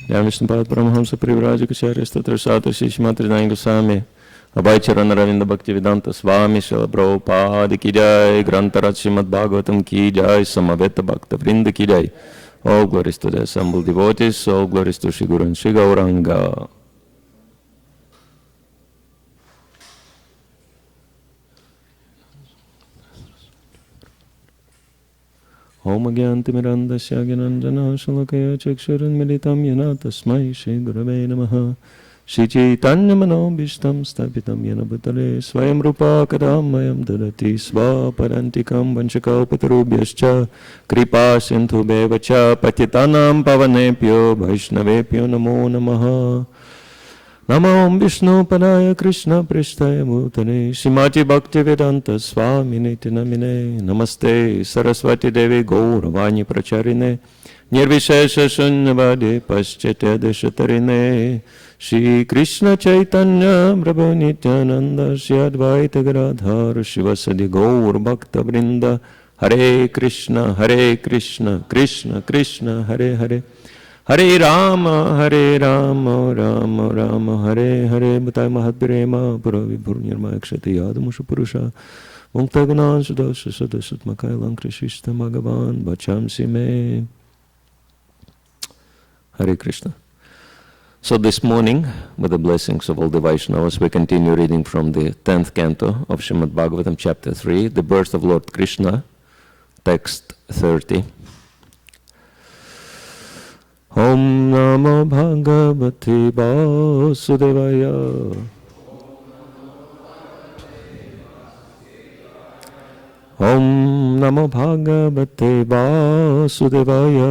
Jai Vishnupad Paramahamsa Privrajakacarya Statra Satra Shishmatri Goswami Abhay Charan Ravinda Bhakti Vedanta Swami Srila Prabhupada Ki Jai Grantarat Srimad Bhagavatam Ki Jai Samaveta Bhakta Vrinda Ki Jai. All glories to the assembled devotees, all glories to Shri Guru and Shri Gauranga. Om Agyantimirandasya Gyananjana Shalakaya Chakshuran Militam Yana Tasmai Shri Gurave Namaha Shri Chaitanya Manobhishtam Stapitam Yana Bhutale Swayam Rupa Kadamayam Dadati Sva Parantikam Vanshakapatarubhyascha Kripa Sindhu Bevacha Patitanam Pavanepyo Vaishnavepyo Namo Namaha Namo Vishnu Padaya Krishna Prishtaya Bhutane Srimati Bhakti Vedanta Swami Niti Namine Namaste Saraswati Devi Gauravani Pracharine Nirvishesha Shunyavadi Paschatya Deshatarine Shri Krishna Chaitanya Prabhu Nityananda Shri Advaita Gadadhar Shivasadi Gaur Bhakta Vrinda Hare Krishna Krishna Krishna Hare Hare Hare Rama, Rama Rama, Hare Hare, Bhatai Mahatprema, Puravi Bhurnirma Akshati Yadamusha Purusha, Muktaganan Sudasha Sadasat Makailan Krishista Magavan, Bachamsi Me. Hare Krishna. So this morning, with the blessings of all the Vaishnavas, we continue reading from the 10th canto of Srimad Bhagavatam, chapter 3, the birth of Lord Krishna, text 30. Om Namo Bhagavate Vasudevaya. Om Namo Bhagavate Vasudevaya.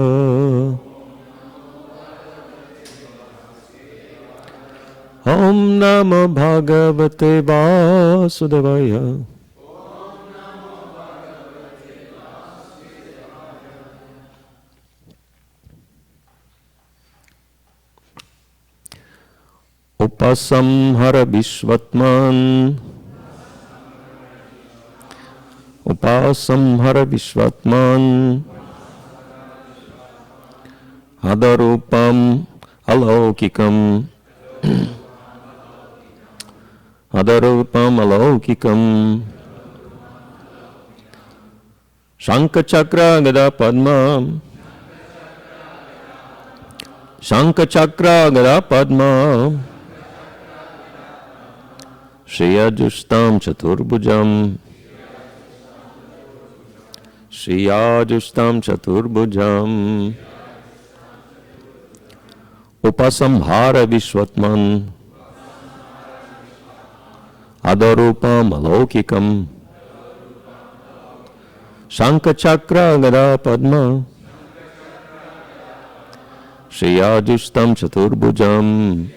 Om Namo Bhagavate Vasudevaya. Upasamhara Vishvatman. Upasamhara Vishvatman. Adarupam Alaukikam. Adarupam Alaukikam. Shankachakra Gada Padma. Shankachakra Gada Padma. Shriyajustam Chaturbhujam. Shriyajustam Chaturbhujam. Upasamhara Vishvatman. Adarupam Alaukikam. Shankachakra Gada Padma. Shriyajustam Chaturbhujam.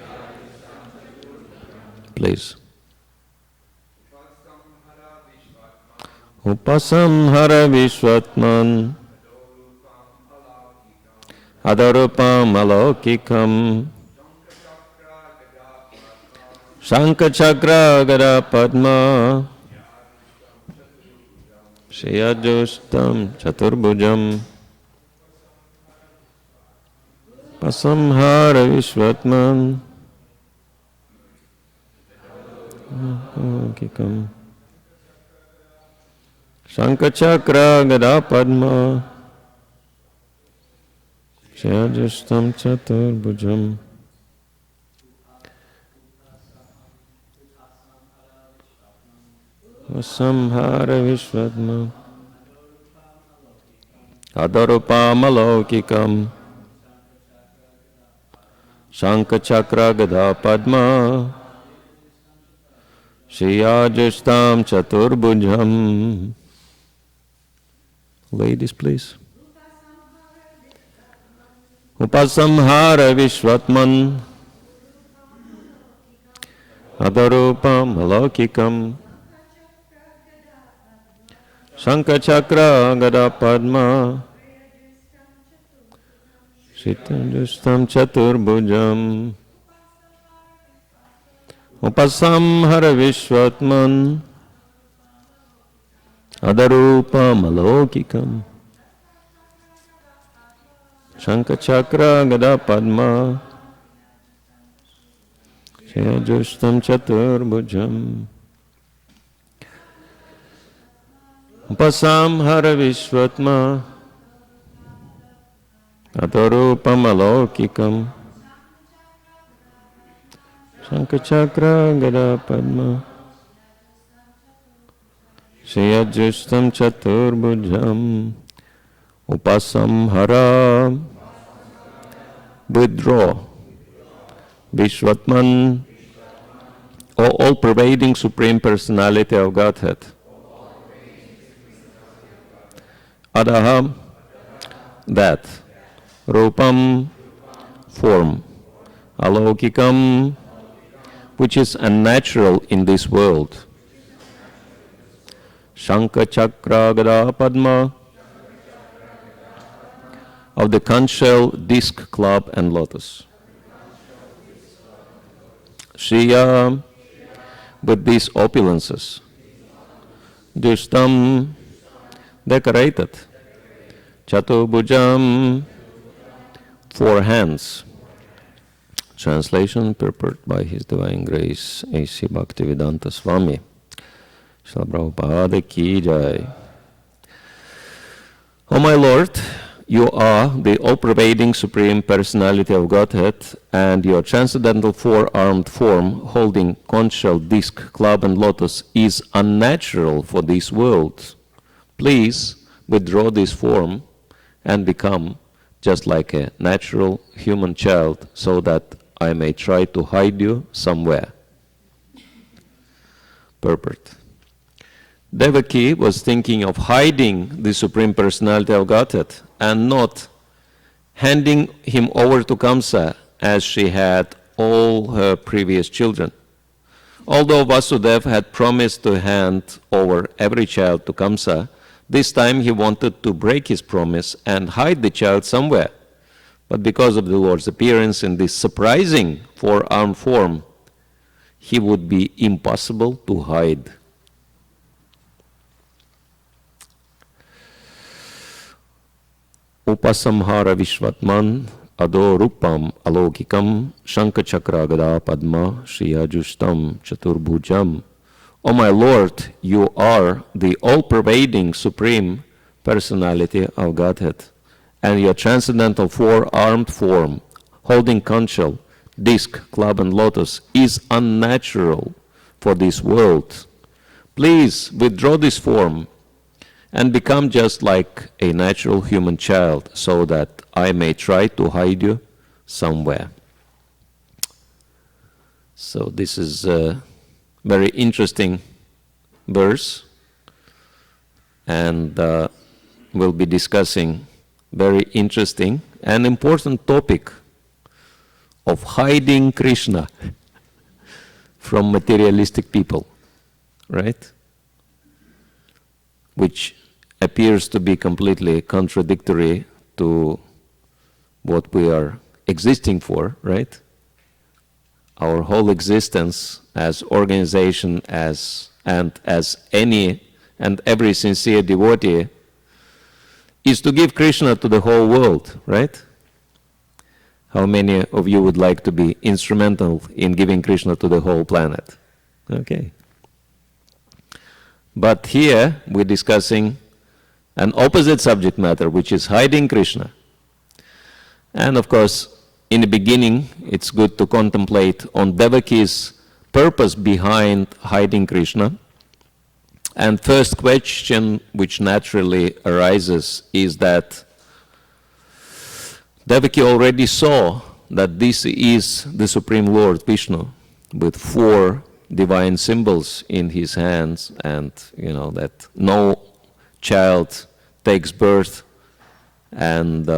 Please. Upasamhara Vishvatman. Adarupam Alaukikam. Shankachakra Gada Padma. Shriyajustam Chaturbhujam. Upasamhara Vishvatman. Alaukikam. Shankachakra Gada Padma. Shriyajustam Chaturbhujam. Samhara Vishvatma. Adarupam Alaukikam. Shankachakra Gada Padma. Shriyajustam Chaturbhujam. Ladies, please. Upasamhara Vishvatman. Adarupam Alaukikam. Shankachakra Gada Padma. Shriyajustam Chaturbhujam. Upasamhara Vishvatman. Adarupam Alaukikam. Shankha Chakra Gada Padma Shayajustam Chaturbhujam Upasam Hara Vishvatma Atarupam Alokikam Shankha Chakra Gada Padma Shayajustam Chaturbhujam Upasam Hara withdraw Vishwatman, O all-pervading Supreme Personality of Godhead. Adaha, that. Rupam, form. Alokikam, which is unnatural in this world. Shankha Chakra Gada Padma, of the conch shell, disc, club, and lotus. Shriya, with these opulences. Dushtam, decorated. Chatubhujam, 4 hands. Translation purport by His Divine Grace A.C. Bhaktivedanta Swami. Srila Prabhupada Ki Jai. O my Lord, you are the all-pervading Supreme Personality of Godhead, and your transcendental 4-armed form, holding conch shell, disc, club, and lotus, is unnatural for this world. Please withdraw this form and become just like a natural human child, so that I may try to hide you somewhere. Purport. Devaki was thinking of hiding the Supreme Personality of Godhead and not handing him over to Kamsa as she had all her previous children. Although Vasudeva had promised to hand over every child to Kamsa, this time he wanted to break his promise and hide the child somewhere. But because of the Lord's appearance in this surprising 4-armed form, he would be impossible to hide. Upasamhara Vishwatman Adorupam Alokikam Shankha Chakra Gada Padma Shriyajustam Chaturbhujam. O my Lord, you are the all-pervading Supreme Personality of Godhead, and your transcendental 4-armed form, holding conch shell, disc, club, and lotus, is unnatural for this world. Please withdraw this form and become just like a natural human child, so that I may try to hide you somewhere. So this is a very interesting verse, and we'll be discussing very interesting and important topic of hiding Krishna from materialistic people, right? Which appears to be completely contradictory to what we are existing for, right? Our whole existence as organization, as any and every sincere devotee, is to give Krishna to the whole world, right? How many of you would like to be instrumental in giving Krishna to the whole planet? Okay. But here we're discussing an opposite subject matter, which is hiding Krishna. And of course, in the beginning, it's good to contemplate on Devaki's purpose behind hiding Krishna. And first question which naturally arises is that Devaki already saw that this is the Supreme Lord Vishnu with 4 divine symbols in his hands, and that no child takes birth and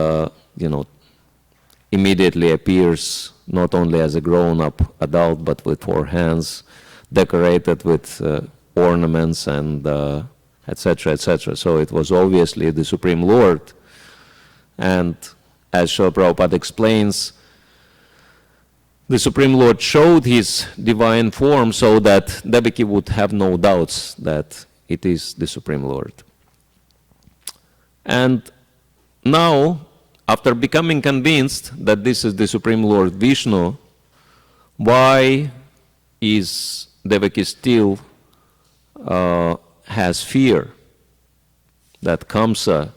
immediately appears not only as a grown-up adult but with 4 hands decorated with ornaments and etc., etc. So it was obviously the Supreme Lord. And as Srila Prabhupada explains, the Supreme Lord showed his divine form so that Devaki would have no doubts that it is the Supreme Lord. And now, after becoming convinced that this is the Supreme Lord Vishnu, why is Devaki still has fear that Kamsa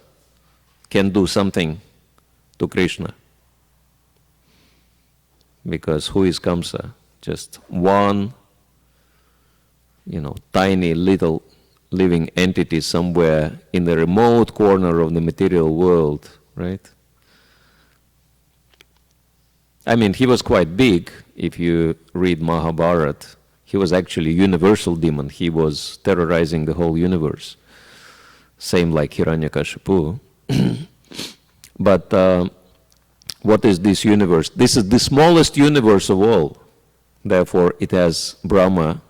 can do something to Krishna? Because who is Kamsa? Just one, tiny little living entity somewhere in the remote corner of the material world, right? I mean, he was quite big. If you read Mahabharata, he was actually a universal demon. He was terrorizing the whole universe. Same like Hiranyakashipu. But what is this universe? This is the smallest universe of all. Therefore, it has Brahma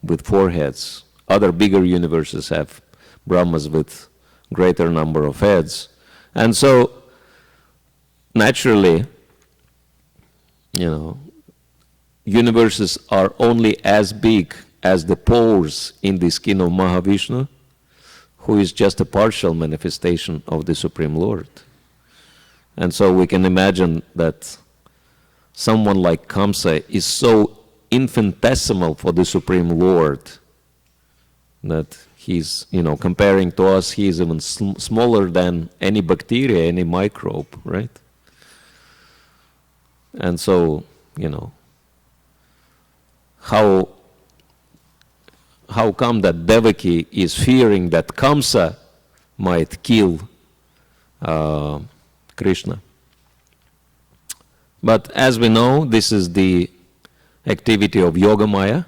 with 4 heads. Other bigger universes have Brahmas with greater number of heads. And so, naturally, universes are only as big as the pores in the skin of Mahavishnu, who is just a partial manifestation of the Supreme Lord. And so we can imagine that someone like Kamsa is so infinitesimal for the Supreme Lord that he's, comparing to us, he is even smaller than any bacteria, any microbe, right? And so, how come that Devaki is fearing that Kamsa might kill Krishna? But as we know, this is the activity of Yoga Maya,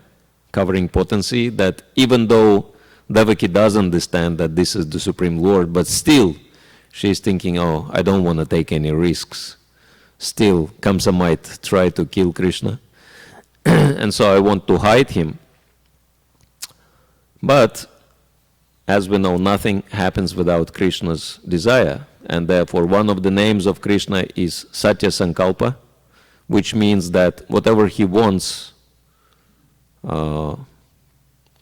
covering potency, that even though Devaki does understand that this is the Supreme Lord, but still she's thinking, oh, I don't want to take any risks. Still, Kamsa might try to kill Krishna, and so I want to hide him. But, as we know, nothing happens without Krishna's desire, and therefore one of the names of Krishna is Satya Sankalpa, which means that whatever he wants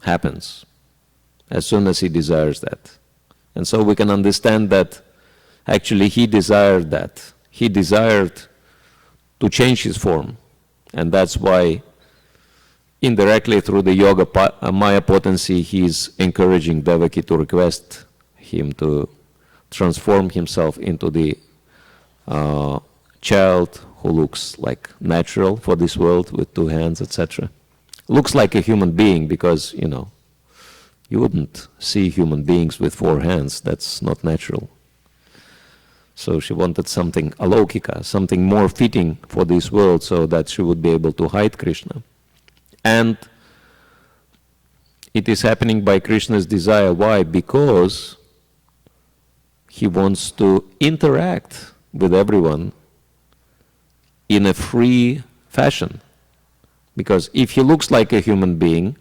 happens as soon as he desires that. And so we can understand that actually he desired that. He desired to change his form, and that's why indirectly through the Yoga Maya potency he is encouraging Devaki to request him to transform himself into the child who looks like natural for this world with 2 hands, etc. Looks like a human being because, you wouldn't see human beings with 4 hands. That's not natural. So she wanted something alaukika, something more fitting for this world so that she would be able to hide Krishna. And it is happening by Krishna's desire. Why? Because he wants to interact with everyone in a free fashion. Because if he looks like a human being,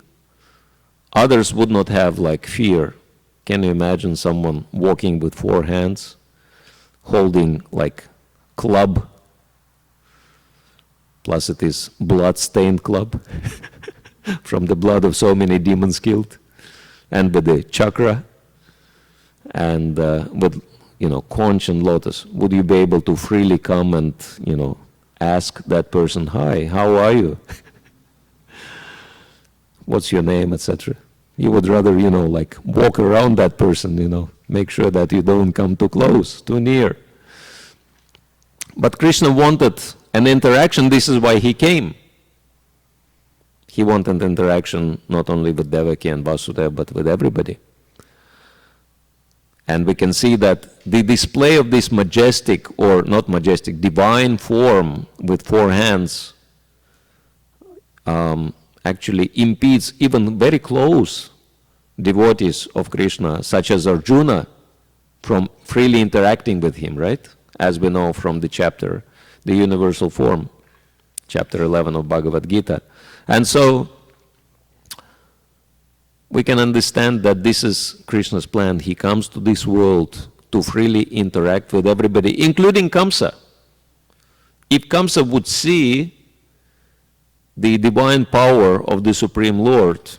others would not have fear. Can you imagine someone walking with 4 hands, holding club, plus it is blood-stained club from the blood of so many demons killed, and with the chakra, and with conch and lotus? Would you be able to freely come and ask that person, hi, how are you? What's your name, etc.? You would rather, walk around that person, make sure that you don't come too close, too near. But Krishna wanted an interaction. This is why he came. He wanted interaction not only with Devaki and Vasudeva, but with everybody. And we can see that the display of this majestic, or not majestic, divine form with 4 hands actually impedes even very close devotees of Krishna, such as Arjuna, from freely interacting with him, right? As we know from the chapter, the universal form, chapter 11 of Bhagavad Gita. And so we can understand that this is Krishna's plan. He comes to this world to freely interact with everybody, including Kamsa. If Kamsa would see the divine power of the Supreme Lord,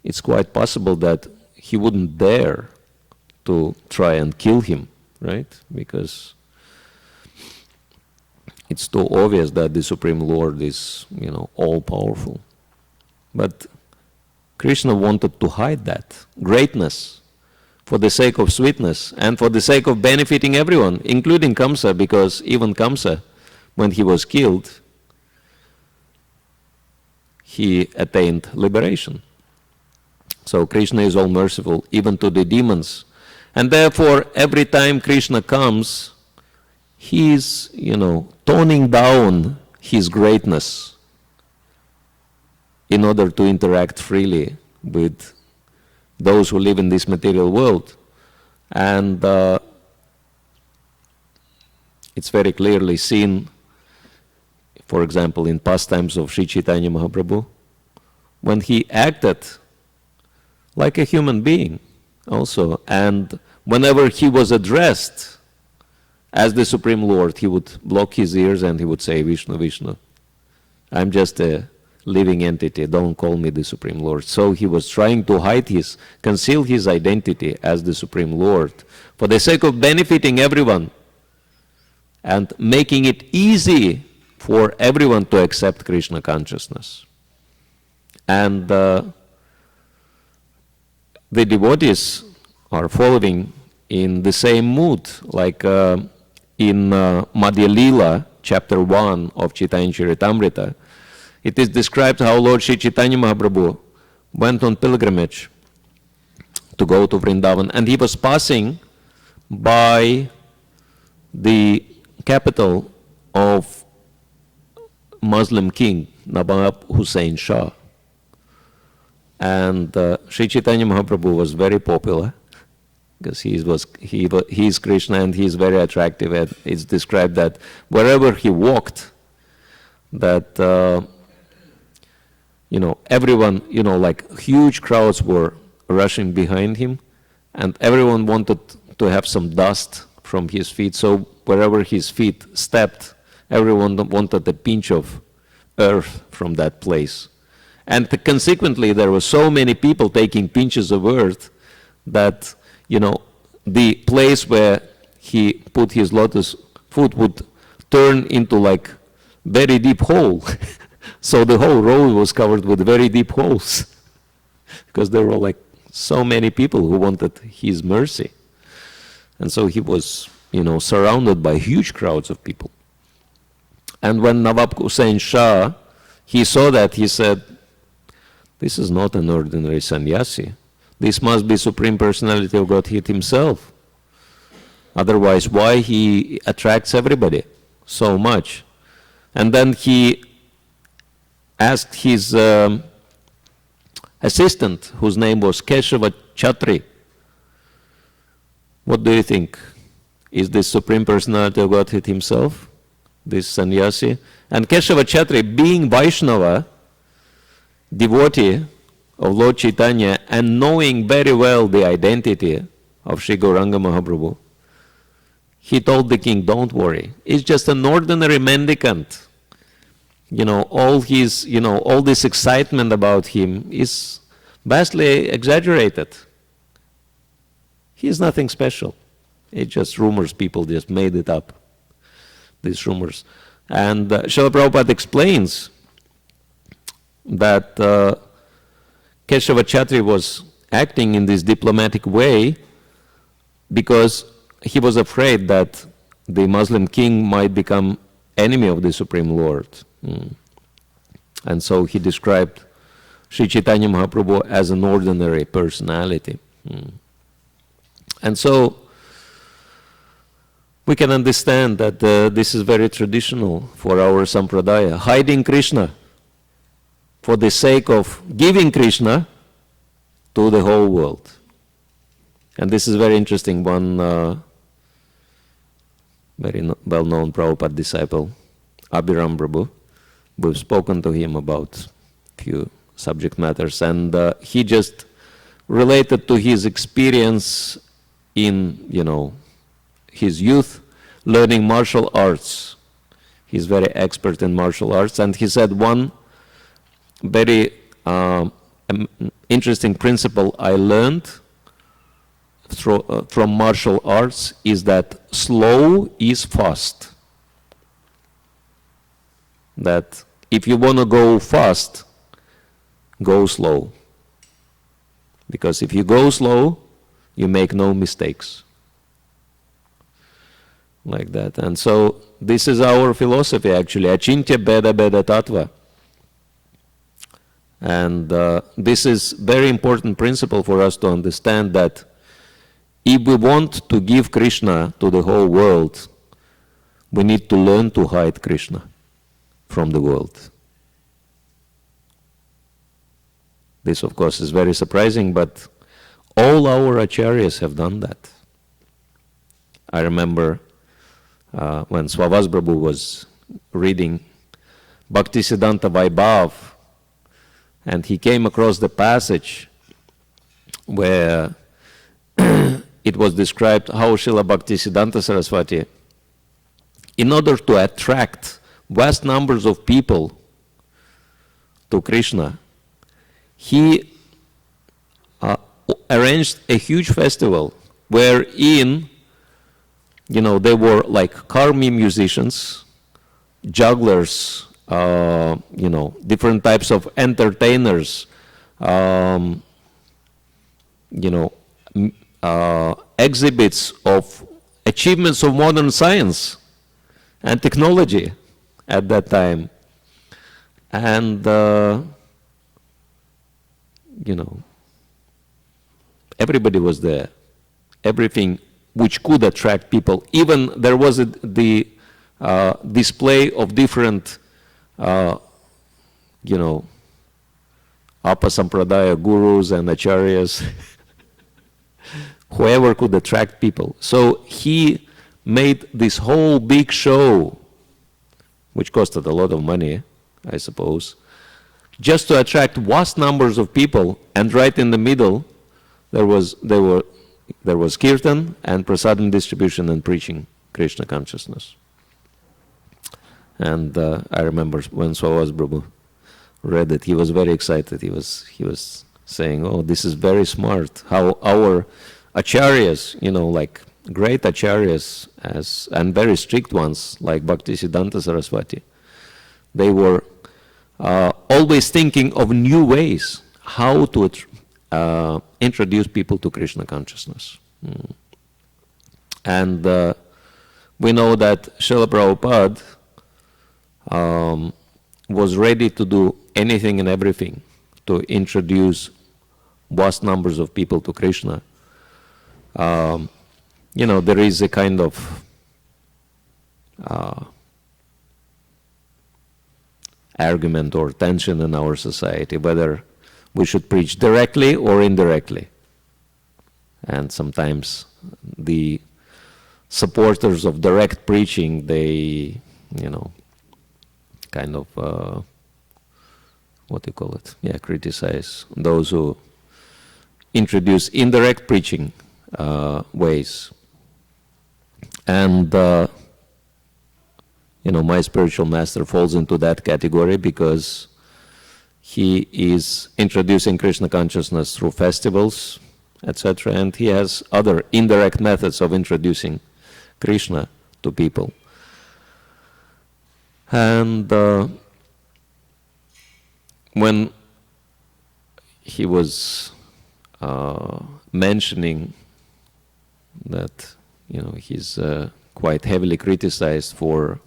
it's quite possible that he wouldn't dare to try and kill him, right? Because it's too obvious that the Supreme Lord is, all-powerful. But Krishna wanted to hide that greatness for the sake of sweetness and for the sake of benefiting everyone, including Kamsa, because even Kamsa, when he was killed, he attained liberation. So Krishna is all merciful, even to the demons. And therefore, every time Krishna comes, he is, toning down his greatness in order to interact freely with those who live in this material world. And it's very clearly seen, for example, in pastimes of Sri Chaitanya Mahaprabhu, when he acted like a human being also. And whenever he was addressed as the Supreme Lord, he would block his ears and he would say, Vishnu, Vishnu, I'm just a living entity, don't call me the Supreme Lord. So he was trying to conceal his identity as the Supreme Lord for the sake of benefiting everyone and making it easy for everyone to accept Krishna consciousness. And the devotees are following in the same mood, like in Madhya Lila, chapter 1 of Chaitanya Charitamrita. It is described how Lord Sri Chaitanya Mahaprabhu went on pilgrimage to go to Vrindavan, and he was passing by the capital of Muslim king, Nawab Hussain Shah. And Sri Chaitanya Mahaprabhu was very popular because he is Krishna and he is very attractive, and it's described that wherever he walked, that everyone, like huge crowds were rushing behind him, and everyone wanted to have some dust from his feet. So wherever his feet stepped, everyone wanted a pinch of earth from that place. And consequently, there were so many people taking pinches of earth that, the place where he put his lotus foot would turn into like very deep hole. So the whole road was covered with very deep holes because there were like so many people who wanted his mercy. And so he was, surrounded by huge crowds of people. And when Nawab Hussain Shah, he saw that, he said, this is not an ordinary sannyasi. This must be Supreme Personality of Godhead himself. Otherwise, why he attracts everybody so much? And then he asked his assistant, whose name was Keshava Chatri, what do you think? Is this Supreme Personality of Godhead himself, this sannyasi? And Keshava Chatri, being Vaishnava, devotee of Lord Chaitanya, and knowing very well the identity of Sri Gauranga Mahaprabhu, he told the king, don't worry, it's just an ordinary mendicant. All this excitement about him is vastly exaggerated. He is nothing special. It's just rumors, people just made it up, these rumors. And Srila Prabhupada explains that Keshava Chatri was acting in this diplomatic way because he was afraid that the Muslim king might become enemy of the Supreme Lord. And so he described Sri Chaitanya Mahaprabhu as an ordinary personality. And so we can understand that this is very traditional for our sampradaya, hiding Krishna for the sake of giving Krishna to the whole world. And this is very interesting. One very well-known Prabhupada disciple, Abhiram Prabhu, we've spoken to him about few subject matters, and he just related to his experience in, his youth, learning martial arts. He's very expert in martial arts, and he said one very interesting principle I learned from martial arts is that slow is fast. that if you want to go fast, go slow. Because if you go slow, you make no mistakes. Like that. And so this is our philosophy actually, Achintya Beda Beda Tattva. And this is very important principle for us to understand, that if we want to give Krishna to the whole world, we need to learn to hide Krishna from the world. This, of course, is very surprising, but all our acharyas have done that. I remember when Swavas Prabhu was reading Bhakti Siddhanta Vaibhav, and he came across the passage where it was described how Srila Bhakti Siddhanta Saraswati, in order to attract vast numbers of people to Krishna, he arranged a huge festival wherein, you know, there were like karmi musicians, jugglers, you know, different types of entertainers, you know, exhibits of achievements of modern science and technology at that time. And, you know, everybody was there. Everything which could attract people. Even there was the display of different, you know, Apasampradaya gurus and acharyas, whoever could attract people. So he made this whole big show, which costed a lot of money, I suppose, just to attract vast numbers of people, and right in the middle there was kirtan and prasadam distribution and preaching Krishna consciousness. And I remember when Swavas Prabhu read it, he was very excited. He was saying, "Oh, this is very smart. How our acharyas, you know, like great acharyas and very strict ones like Bhaktisiddhanta Saraswati, they were always thinking of new ways how to introduce people to Krishna consciousness." And we know that Srila Prabhupada was ready to do anything and everything to introduce vast numbers of people to Krishna. You know, there is a kind of argument or tension in our society whether we should preach directly or indirectly. And sometimes the supporters of direct preaching, they, you know, kind of, what do you call it? Yeah, criticize those who introduce indirect preaching ways. And, you know, my spiritual master falls into that category because he is introducing Krishna consciousness through festivals, etc. And he has other indirect methods of introducing Krishna to people. And when he was mentioning that, you know, he's quite heavily criticized for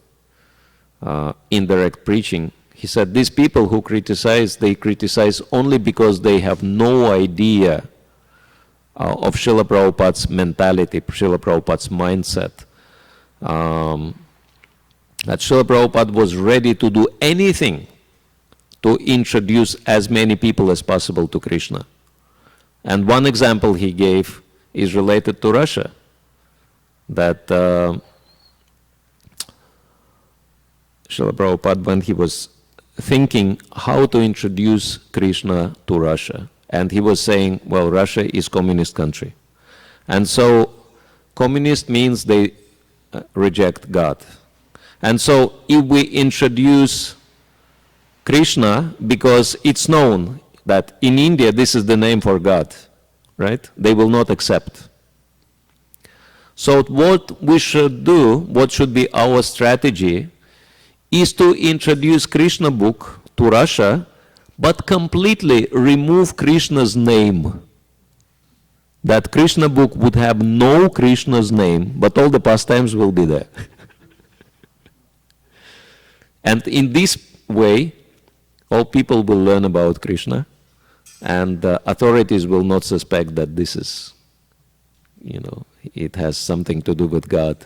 indirect preaching, he said, these people who criticize, they criticize only because they have no idea of Srila Prabhupada's mentality, Srila Prabhupada's mindset. That Srila Prabhupada was ready to do anything to introduce as many people as possible to Krishna. And one example he gave is related to Russia, that Srila Prabhupada, when he was thinking how to introduce Krishna to Russia, and he was saying, well, Russia is communist country. And so communist means they reject God. And so if we introduce Krishna, because it's known that in India this is the name for God, right? They will not accept. So what we should do, what should be our strategy, is to introduce Krishna book to Russia, but completely remove Krishna's name. That Krishna book would have no Krishna's name, but all the pastimes will be there. And in this way, all people will learn about Krishna, and authorities will not suspect that this is, it has something to do with God.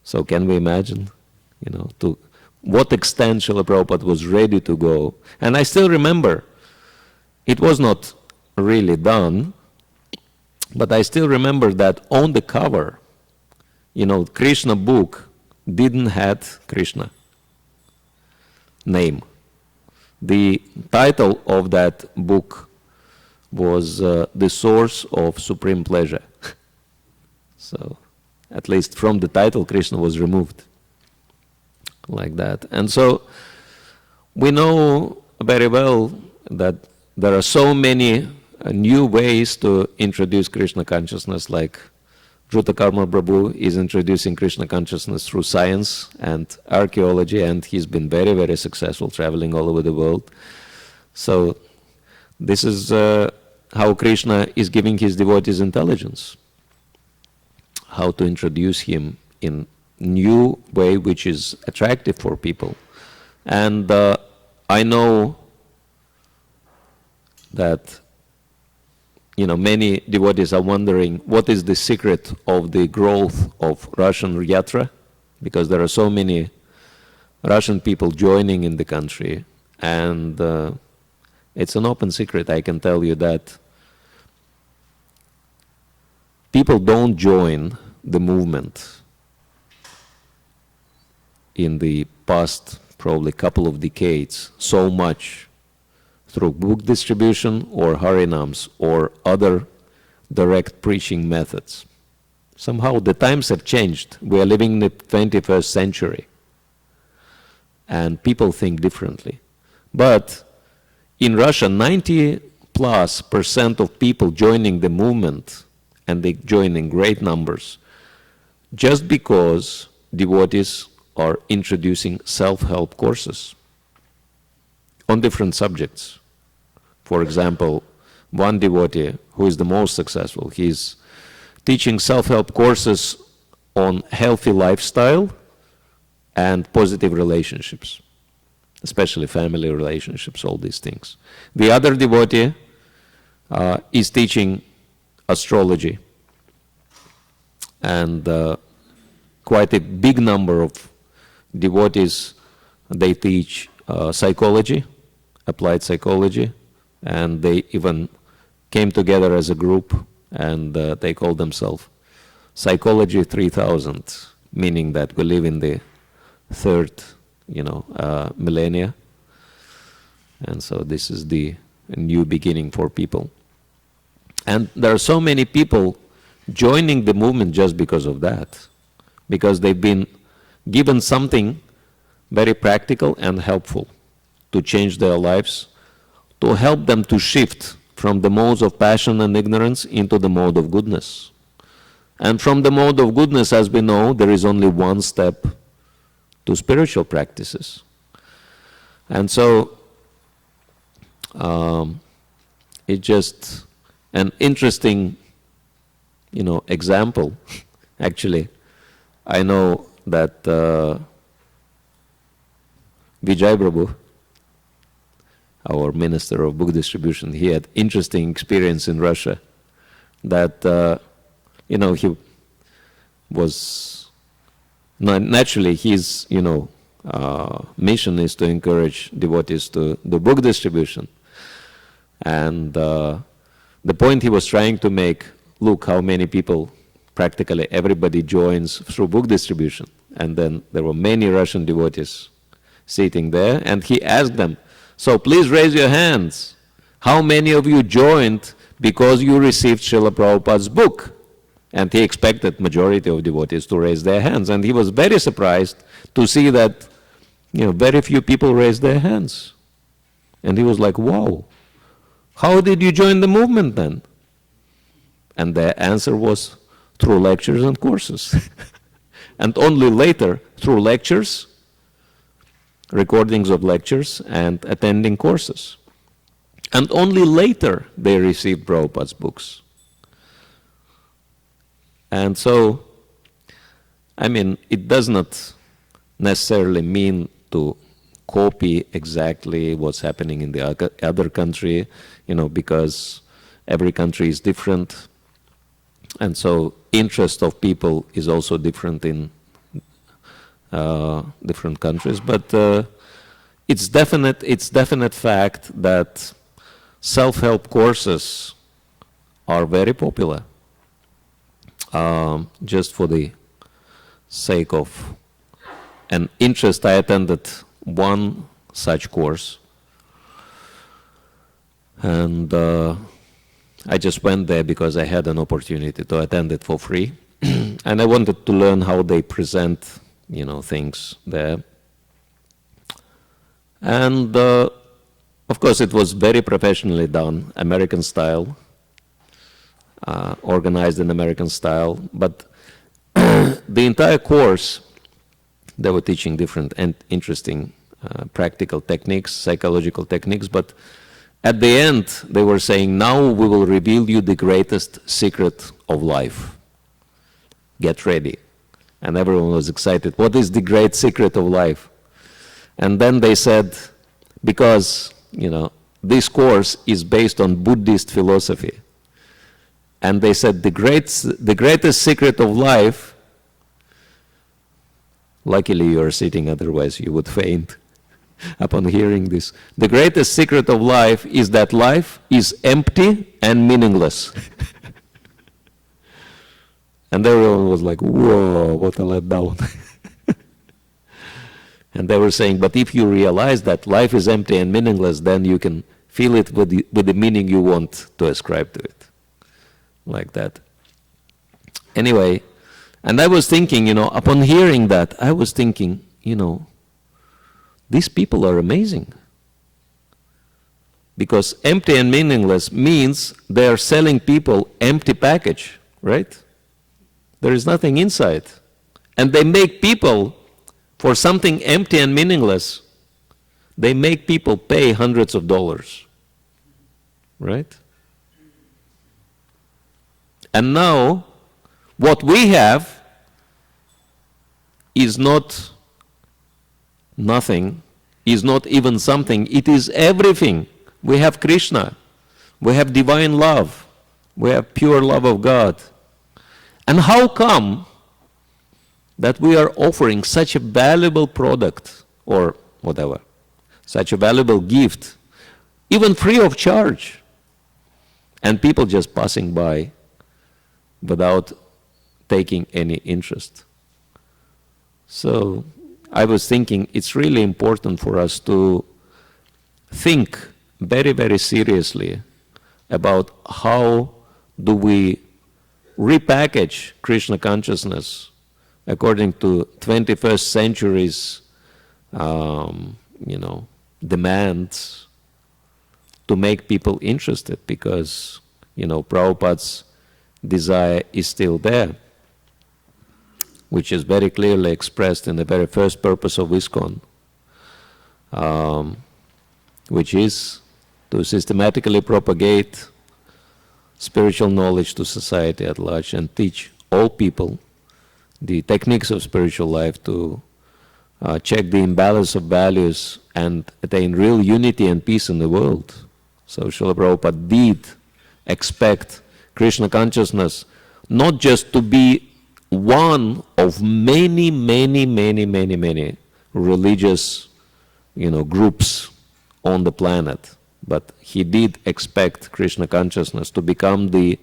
So can we imagine, to what extent Srila Prabhupada was ready to go? And I still remember, it was not really done, but I still remember that on the cover, Krishna book didn't have Krishna name. The title of that book was The Source of Supreme Pleasure. So, at least from the title, Krishna was removed. Like that. And so, we know very well that there are so many new ways to introduce Krishna consciousness, like Jruta Karma Prabhu is introducing Krishna consciousness through science and archaeology, and he's been very, very successful traveling all over the world. So this is how Krishna is giving his devotees intelligence, how to introduce him in new way which is attractive for people. And I know that many devotees are wondering what is the secret of the growth of Russian yatra, because there are so many Russian people joining in the country, and it's an open secret. I can tell you that people don't join the movement in the past probably couple of decades so much through book distribution or harinams or other direct preaching methods. Somehow the times have changed. We are living in the 21st century and people think differently. But in Russia, 90+% of people joining the movement, and they join in great numbers, just because devotees are introducing self-help courses on different subjects. For example, one devotee who is the most successful, he's teaching self-help courses on healthy lifestyle and positive relationships, especially family relationships, all these things. The other devotee is teaching astrology, and quite a big number of devotees, they teach psychology, applied psychology, and they even came together as a group, and they call themselves Psychology 3000, meaning that we live in the third, millennia, and so this is the new beginning for people. And there are so many people joining the movement just because of that, because they've been given something very practical and helpful to change their lives, to help them to shift from the modes of passion and ignorance into the mode of goodness. And from the mode of goodness, as we know, there is only one step to spiritual practices. And so it's just an interesting, example. Actually, I know that Vijay Prabhu, our minister of book distribution, he had interesting experience in Russia that, he was, naturally his, mission is to encourage devotees to do book distribution. And the point he was trying to make, look how many people, practically everybody joins through book distribution. And then there were many Russian devotees sitting there, and he asked them, so please raise your hands. How many of you joined because you received Srila Prabhupada's book? And he expected majority of devotees to raise their hands. And he was very surprised to see that, very few people raised their hands. And he was like, wow, how did you join the movement then? And their answer was, through lectures and courses. And only later, through lectures, recordings of lectures and attending courses. And only later they received Prabhupada's books. And so, I mean, it does not necessarily mean to copy exactly what's happening in the other country, because every country is different. And so interest of people is also different in different countries. But it's definite fact that self-help courses are very popular. Just for the sake of an interest, I attended one such course, and I just went there because I had an opportunity to attend it for free, and I wanted to learn how they present, things there. And of course, it was very professionally done, American style. Organized in American style, but the entire course, they were teaching different and interesting practical techniques, psychological techniques, but at the end, they were saying, now we will reveal you the greatest secret of life. Get ready. And everyone was excited. What is the great secret of life? And then they said, because, this course is based on Buddhist philosophy. And they said the greatest secret of life, luckily you are sitting, otherwise you would faint upon hearing this. The greatest secret of life is that life is empty and meaningless. And everyone was like, whoa, what a letdown. And they were saying, but if you realize that life is empty and meaningless, then you can fill it with the meaning you want to ascribe to it. Like that. Anyway, and I was thinking, upon hearing that, I was thinking, these people are amazing. Because empty and meaningless means they are selling people empty package, right? There is nothing inside. And they make people, for something empty and meaningless, they make people pay hundreds of dollars, right? And now, what we have is not nothing, is not even something, it is everything. We have Krishna, we have divine love, we have pure love of God. And how come that we are offering such a valuable product, or whatever, such a valuable gift, even free of charge, and people just passing by without taking any interest? So I was thinking it's really important for us to think very, very seriously about how do we repackage Krishna consciousness according to 21st century's demands to make people interested, because Prabhupada's desire is still there, which is very clearly expressed in the very first purpose of ISKCON, which is to systematically propagate spiritual knowledge to society at large and teach all people the techniques of spiritual life to check the imbalance of values and attain real unity and peace in the world. So Srila Prabhupada did expect Krishna consciousness not just to be one of many, many, many, many, many religious, groups on the planet, but he did expect Krishna consciousness to become the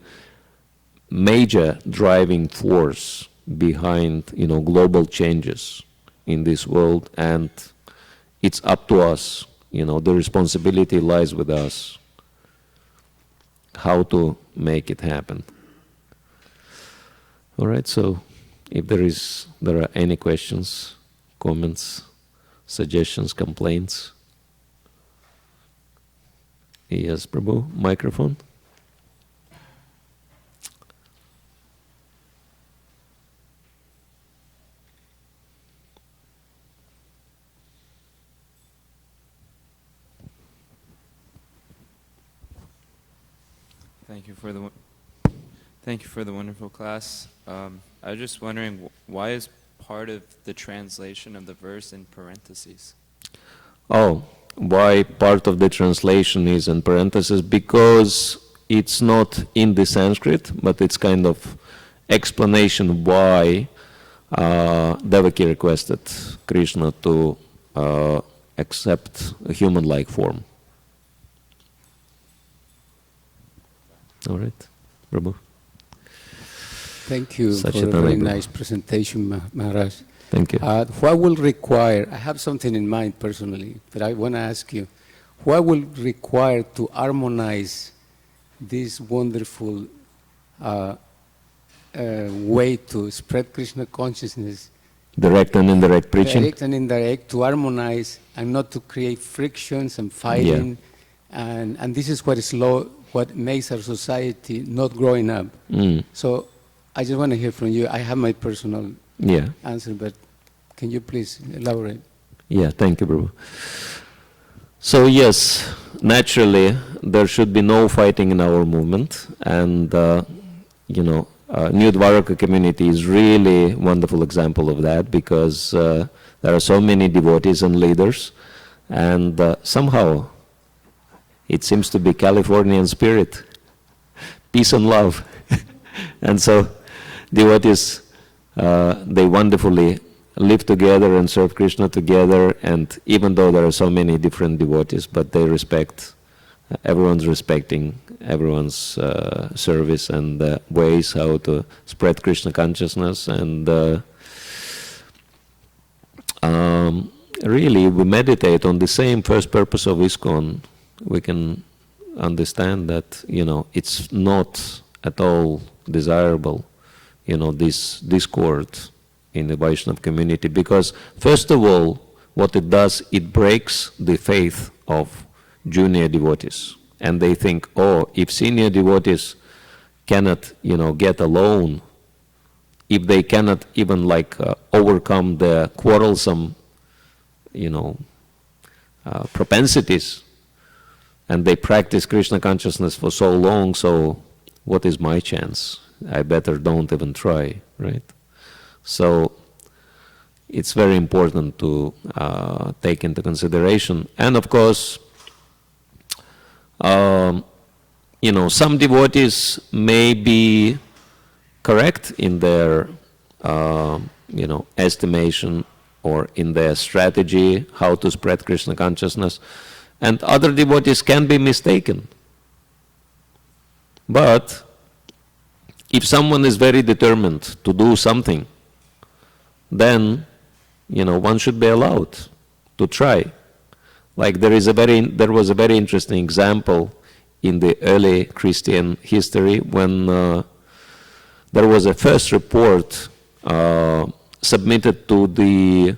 major driving force behind, global changes in this world, and it's up to us, the responsibility lies with us, how to make it happen. All right, so if there are any questions, comments, suggestions, complaints. Yes, Prabhu, microphone. Thank you for the thank you for the wonderful class. I was just wondering, why is part of the translation of the verse in parentheses? Oh, why part of the translation is in parentheses? Because it's not in the Sanskrit, but it's kind of explanation why Devaki requested Krishna to accept a human-like form. All right, Prabhu. Thank you for a very nice presentation, Maharaj. Thank you. What will require, I have something in mind personally, but I want to ask you, what will require to harmonize this wonderful way to spread Krishna consciousness? Direct and indirect preaching? Direct and indirect, to harmonize and not to create frictions and fighting. Yeah. And this is what makes our society not growing up. So I just want to hear from you. I have my personal answer, but can you please elaborate? Yeah, thank you, Prabhu. So yes, naturally, there should be no fighting in our movement. And, New Dwaraka community is really a wonderful example of that, because there are so many devotees and leaders. And somehow, it seems to be Californian spirit, peace and love. And so devotees, they wonderfully live together and serve Krishna together, and even though there are so many different devotees, but they respect, everyone's respecting everyone's service and ways how to spread Krishna consciousness. And really, we meditate on the same first purpose of ISKCON. We can understand that, it's not at all desirable, this discord in the Vaishnava community, because first of all, what it does, it breaks the faith of junior devotees. And they think, oh, if senior devotees cannot, get alone, if they cannot even overcome the quarrelsome, propensities, and they practice Krishna consciousness for so long, so what is my chance? I better don't even try, right? So it's very important to take into consideration. And of course, some devotees may be correct in their, estimation or in their strategy how to spread Krishna consciousness, and other devotees can be mistaken. But if someone is very determined to do something, then, one should be allowed to try. Like there was a very interesting example in the early Christian history when there was a first report submitted to the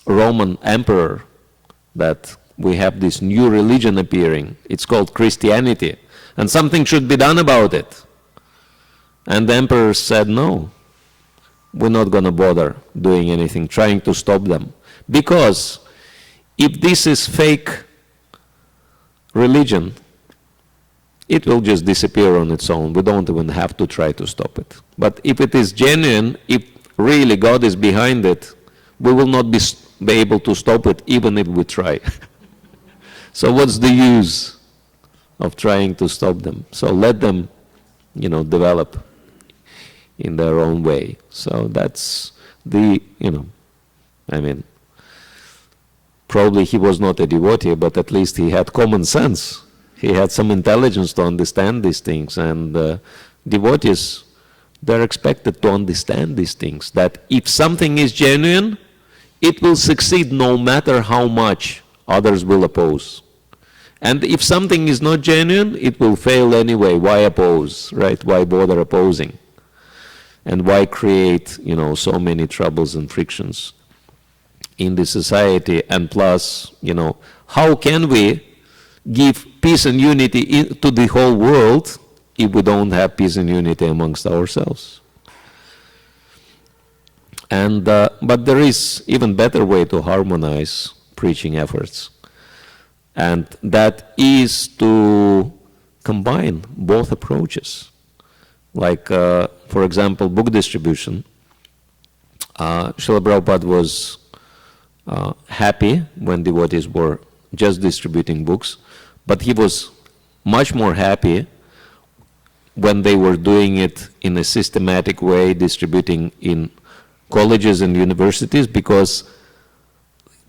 Roman emperor that we have this new religion appearing. It's called Christianity, and something should be done about it. And the emperor said, no, we're not going to bother doing anything, trying to stop them. Because if this is fake religion, it will just disappear on its own. We don't even have to try to stop it. But if it is genuine, if really God is behind it, we will not be able to stop it even if we try. So what's the use of trying to stop them? So let them, develop in their own way. So that's the, probably he was not a devotee, but at least he had common sense. He had some intelligence to understand these things. And devotees, they're expected to understand these things, that if something is genuine, it will succeed no matter how much others will oppose. And if something is not genuine, it will fail anyway. Why oppose, right? Why bother opposing? And why create, so many troubles and frictions in the society? And plus, how can we give peace and unity to the whole world if we don't have peace and unity amongst ourselves? And but there is even better way to harmonize preaching efforts. And that is to combine both approaches. Like, for example, book distribution. Srila Prabhupada was happy when devotees were just distributing books, but he was much more happy when they were doing it in a systematic way, distributing in colleges and universities, because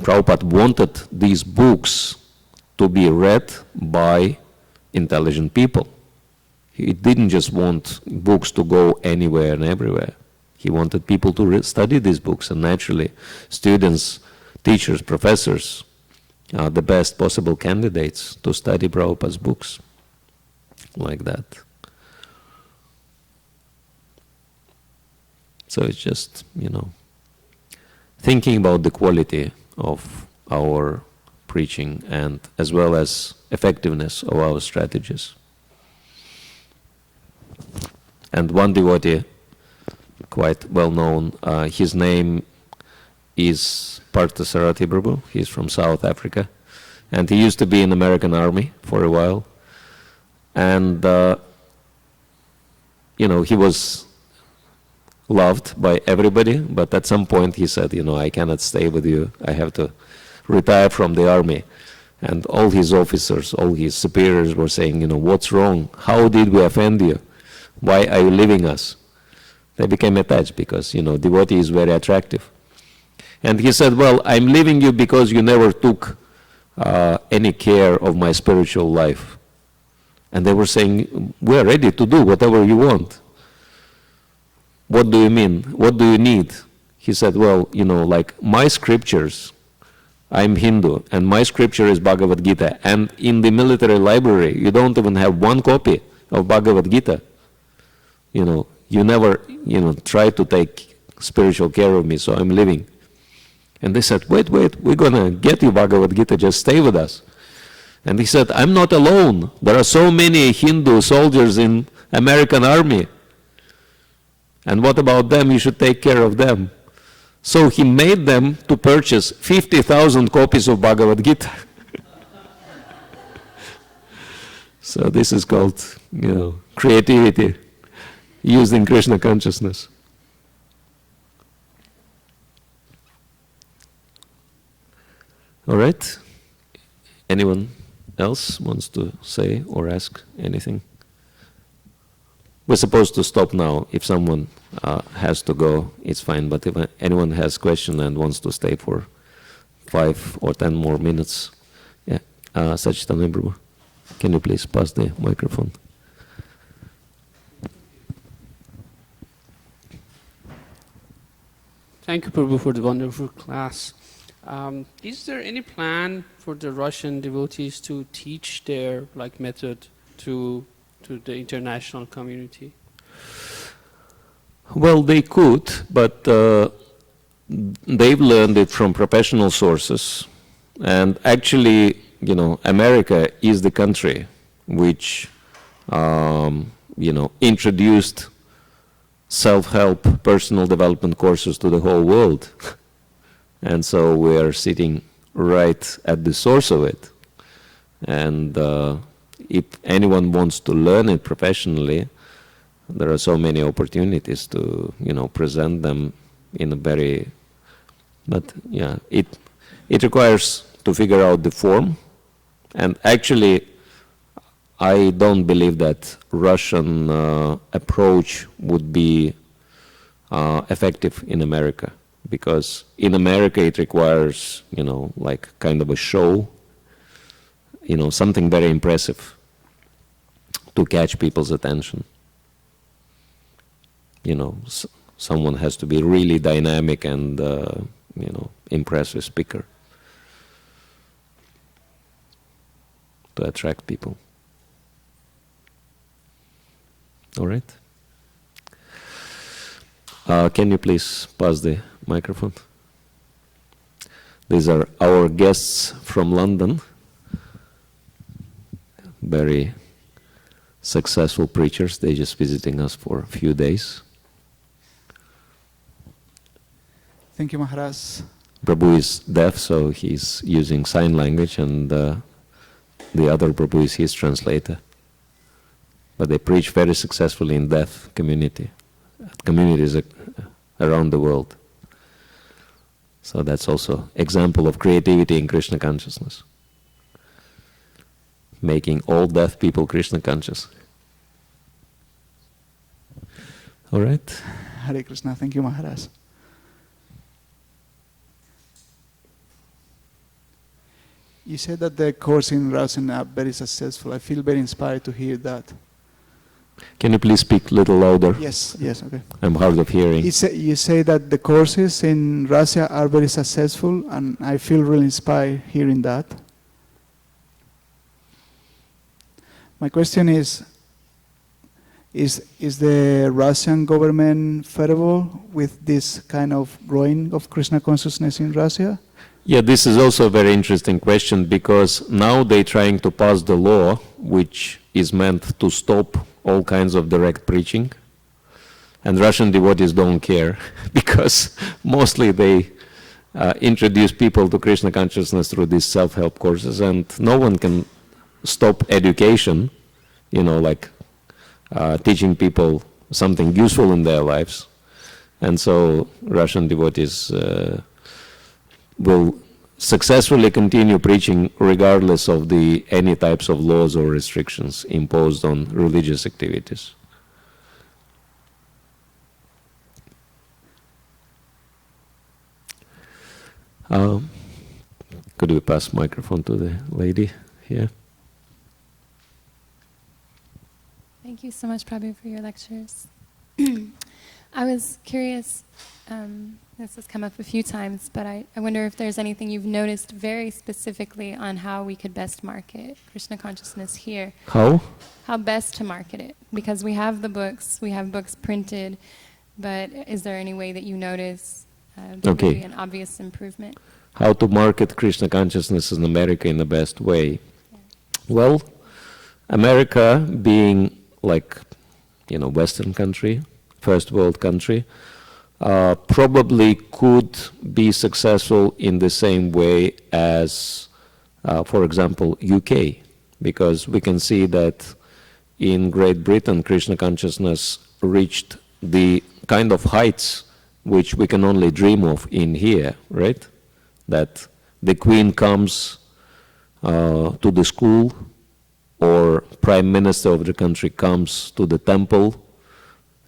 Prabhupada wanted these books to be read by intelligent people. He didn't just want books to go anywhere and everywhere. He wanted people to study these books, and naturally, students, teachers, professors are the best possible candidates to study Prabhupada's books, like that. So it's just, thinking about the quality of our preaching and as well as effectiveness of our strategies. And one devotee, quite well known, his name is Parthasarathi Prabhu. He's from South Africa, and he used to be in the American Army for a while. And he was loved by everybody, but at some point he said, I cannot stay with you. I have to retire from the army. And all his officers, all his superiors were saying, what's wrong? How did we offend you? Why are you leaving us? They became attached because, devotee is very attractive. And he said, well, I'm leaving you because you never took any care of my spiritual life. And they were saying, we're ready to do whatever you want. What do you mean? What do you need? He said, well, like my scriptures, I'm Hindu, and my scripture is Bhagavad Gita. And in the military library, you don't even have one copy of Bhagavad Gita. You never, try to take spiritual care of me, so I'm leaving. And they said, wait, we're gonna get you Bhagavad Gita, just stay with us. And he said, I'm not alone. There are so many Hindu soldiers in American army. And what about them? You should take care of them. So he made them to purchase 50,000 copies of Bhagavad Gita. So this is called, creativity used in Krishna consciousness. All right. Anyone else wants to say or ask anything? We're supposed to stop now. If someone has to go, it's fine. But if anyone has a question and wants to stay for 5 or 10 more minutes, yeah. Sachitanya Prabhu, can you please pass the microphone? Thank you, Prabhu, for the wonderful class. Is there any plan for the Russian devotees to teach their method to the international community? Well, they could, but they've learned it from professional sources. And actually, America is the country which, introduced self-help, personal development courses to the whole world. And so we are sitting right at the source of it. And if anyone wants to learn it professionally, there are so many opportunities to, present them in a very, it requires to figure out the form. And actually, I don't believe that Russian approach would be effective in America, because in America it requires, kind of a show, something very impressive to catch people's attention. Someone has to be really dynamic and, impressive speaker to attract people. All right. Can you please pass the microphone? These are our guests from London. Very successful preachers. They're just visiting us for a few days. Thank you, Maharaj. Prabhu is deaf, so he's using sign language, and the other Prabhu is his translator. But they preach very successfully in deaf communities around the world. So that's also example of creativity in Krishna consciousness. Making all deaf people Krishna conscious. All right? Hare Krishna. Thank you, Maharaj. You said that the course in Rasayana are very successful. I feel very inspired to hear that. Can you please speak a little louder? Yes, okay. I'm hard of hearing. You say that the courses in Russia are very successful, and I feel really inspired hearing that. My question is the Russian government favorable with this kind of growing of Krishna consciousness in Russia? Yeah, this is also a very interesting question, because now they're trying to pass the law which is meant to stop all kinds of direct preaching, and Russian devotees don't care because mostly they introduce people to Krishna consciousness through these self-help courses, and no one can stop education, like teaching people something useful in their lives. And so Russian devotees will successfully continue preaching regardless of any types of laws or restrictions imposed on religious activities. Could we pass microphone to the lady here? Thank you so much, Prabhu, for your lectures. I was curious, this has come up a few times, but I wonder if there's anything you've noticed very specifically on how we could best market Krishna consciousness here. How? How best to market it. Because we have books printed, but is there any way that you notice there would be an obvious improvement? How to market Krishna consciousness in America in the best way? Yeah. Well, America being Western country, first world country, probably could be successful in the same way as, for example, UK, because we can see that in Great Britain, Krishna consciousness reached the kind of heights which we can only dream of in here, right? That the Queen comes to the school, or Prime Minister of the country comes to the temple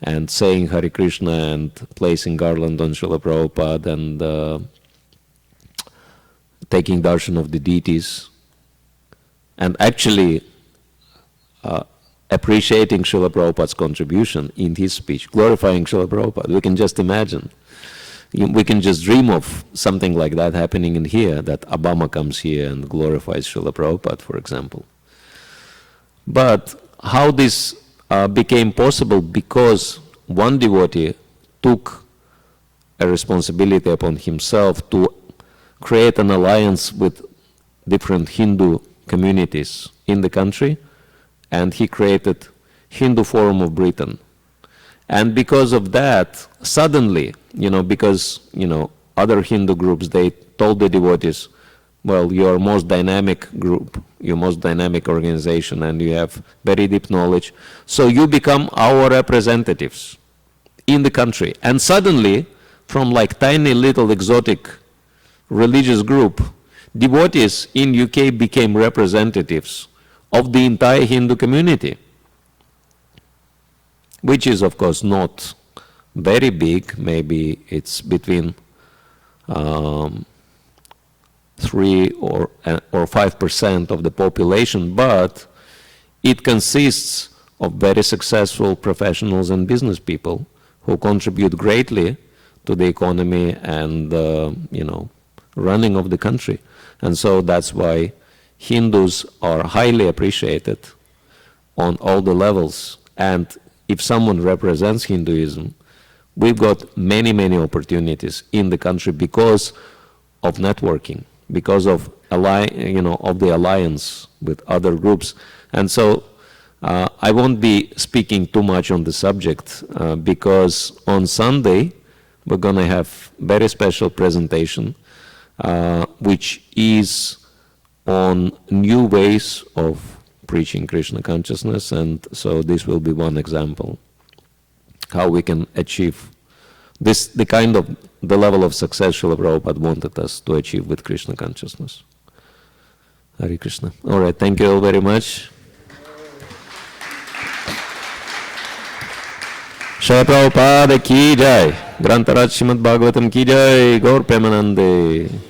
and saying Hare Krishna and placing garland on Srila Prabhupada and taking darshan of the deities, and actually appreciating Srila Prabhupada's contribution in his speech, glorifying Srila Prabhupada. We can just imagine. We can just dream of something like that happening in here, that Obama comes here and glorifies Srila Prabhupada, for example. But how this became possible, because one devotee took a responsibility upon himself to create an alliance with different Hindu communities in the country, and he created Hindu Forum of Britain. And because of that, suddenly, because, other Hindu groups, they told the devotees, well, you're most dynamic group, you're most dynamic organization, and you have very deep knowledge, so you become our representatives in the country. And suddenly, from tiny little exotic religious group, devotees in UK became representatives of the entire Hindu community, which is of course not very big. Maybe it's between 3 or 5% of the population, but it consists of very successful professionals and business people who contribute greatly to the economy and running of the country. And so that's why Hindus are highly appreciated on all the levels. And if someone represents Hinduism, we've got many, many opportunities in the country because of networking, because of the alliance with other groups. And so I won't be speaking too much on the subject because on Sunday we're going to have very special presentation which is on new ways of preaching Krishna consciousness, and so this will be one example how we can achieve this, the level of success Srila Prabhupada wanted us to achieve with Krishna consciousness. Hare Krishna. All right, thank you all very much. Srila Prabhupada ki jai, Grantaraj Srimad Bhagavatam ki jai, Gaur Premanande.